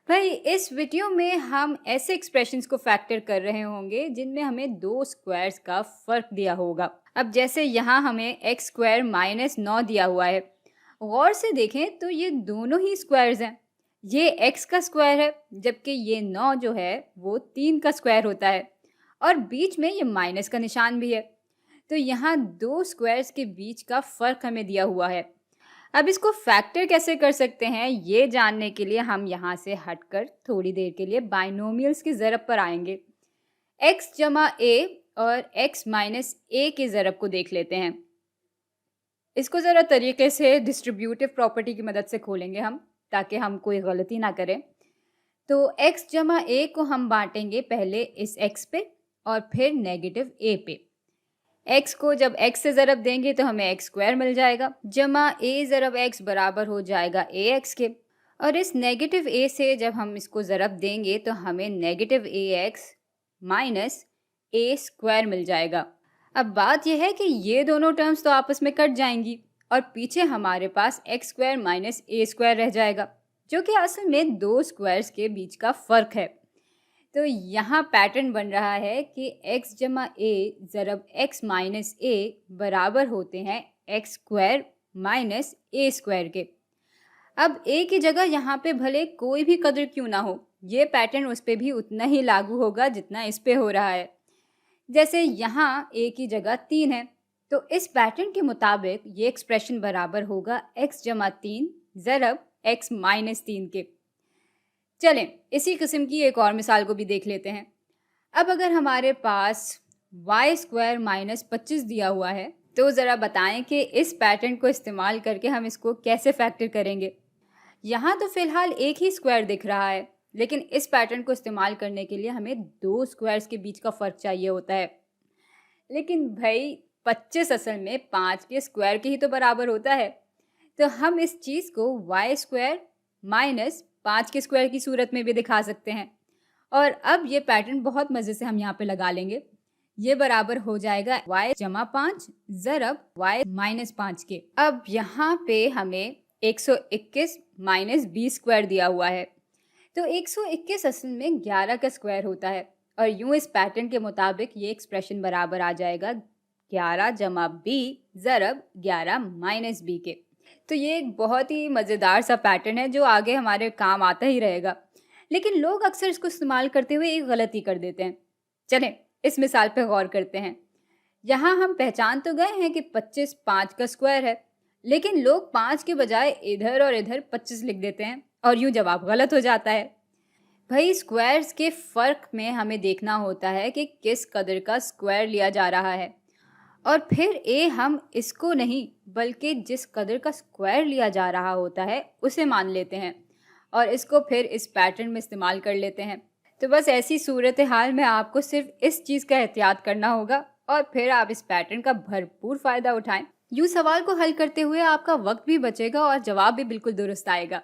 भाई इस वीडियो में हम ऐसे एक्सप्रेशंस को फैक्टर कर रहे होंगे जिनमें हमें दो स्क्वायर्स का फर्क दिया होगा। अब जैसे यहाँ हमें एक्स स्क्वायर माइनस 9 दिया हुआ है। गौर से देखें तो ये दोनों ही स्क्वायर्स हैं। ये एक्स का स्क्वायर है जबकि ये 9 जो है वो 3 का स्क्वायर होता है और बीच में ये माइनस का निशान भी है। तो यहाँ दो स्क्वायर्स के बीच का फर्क हमें दिया हुआ है। अब इसको फैक्टर कैसे कर सकते हैं ये जानने के लिए हम यहाँ से हटकर थोड़ी देर के लिए बाइनोमियल्स की ज़रब पर आएंगे। x जमा a और x माइनस a के ज़रब को देख लेते हैं। इसको ज़रा तरीके से डिस्ट्रीब्यूटिव प्रॉपर्टी की मदद से खोलेंगे हम, ताकि हम कोई गलती ना करें। तो x जमा a को हम बांटेंगे पहले इस x पे और फिर नेगेटिव a पे। x को जब x से ज़रब देंगे तो हमें x स्क्वायर मिल जाएगा, जमा a ज़रब x बराबर हो जाएगा ax के। और इस नेगेटिव a से जब हम इसको ज़रब देंगे तो हमें negative ax minus a square मिल जाएगा। अब बात यह है कि ये दोनों टर्म्स तो आपस में कट जाएंगी और पीछे हमारे पास x square minus a square रह जाएगा, जो कि असल में दो स्क्वायर्स के बीच का फ़र्क है। तो यहाँ पैटर्न बन रहा है कि x जमा a ज़रब x माइनस a बराबर होते हैं x square minus a square के। अब a की जगह यहाँ पे भले कोई भी कदर क्यों ना हो, ये पैटर्न उस पर भी उतना ही लागू होगा जितना इस पे हो रहा है। जैसे यहाँ a की जगह 3 है, तो इस पैटर्न के मुताबिक ये एक्सप्रेशन बराबर होगा x जमा 3 ज़रब x माइनस 3 के। चलें इसी किस्म की एक और मिसाल को भी देख लेते हैं। अब अगर हमारे पास y स्क्वायर माइनस 25 दिया हुआ है तो ज़रा बताएं कि इस पैटर्न को इस्तेमाल करके हम इसको कैसे फैक्टर करेंगे। यहाँ तो फ़िलहाल एक ही स्क्वायर दिख रहा है, लेकिन इस पैटर्न को इस्तेमाल करने के लिए हमें दो स्क्वायर्स के बीच का फ़र्क चाहिए होता है। लेकिन भाई 25 असल में 5 के स्क्वायर के ही तो बराबर होता है, तो हम इस चीज़ को y स्क्वायर माइनस 5 के स्क्वायर की सूरत में भी दिखा सकते हैं। और अब ये पैटर्न बहुत मज़े से हम यहाँ पे लगा लेंगे। ये बराबर हो जाएगा y जमा 5 ज़रब y माइनस 5 के। अब यहाँ पे हमें 121 माइनस 20 स्क्वायर दिया हुआ है, तो 121 असल में 11 का स्क्वायर होता है और यूँ इस पैटर्न के मुताबिक ये एक्सप्रेशन बराबर आ जाएगा 11 जमा b ज़रब 11 माइनस b के। तो ये एक बहुत ही मज़ेदार सा पैटर्न है जो आगे हमारे काम आता ही रहेगा, लेकिन लोग अक्सर इसको इस्तेमाल करते हुए एक गलती कर देते हैं। चलें इस मिसाल पे गौर करते हैं। यहाँ हम पहचान तो गए हैं कि 25 5 का स्क्वायर है, लेकिन लोग 5 के बजाय इधर और इधर 25 लिख देते हैं और यूँ जवाब गलत हो जाता है। भाई स्क्वायर्स के फ़र्क में हमें देखना होता है कि किस कदर का स्क्वायर लिया जा रहा है, और फिर हम इसको नहीं बल्कि जिस कदर का स्क्वायर लिया जा रहा होता है उसे मान लेते हैं और इसको फिर इस पैटर्न में इस्तेमाल कर लेते हैं। तो बस ऐसी सूरत हाल में आपको सिर्फ इस चीज़ का एहतियात करना होगा और फिर आप इस पैटर्न का भरपूर फ़ायदा उठाएं। यूँ सवाल को हल करते हुए आपका वक्त भी बचेगा और जवाब भी बिल्कुल दुरुस्त आएगा।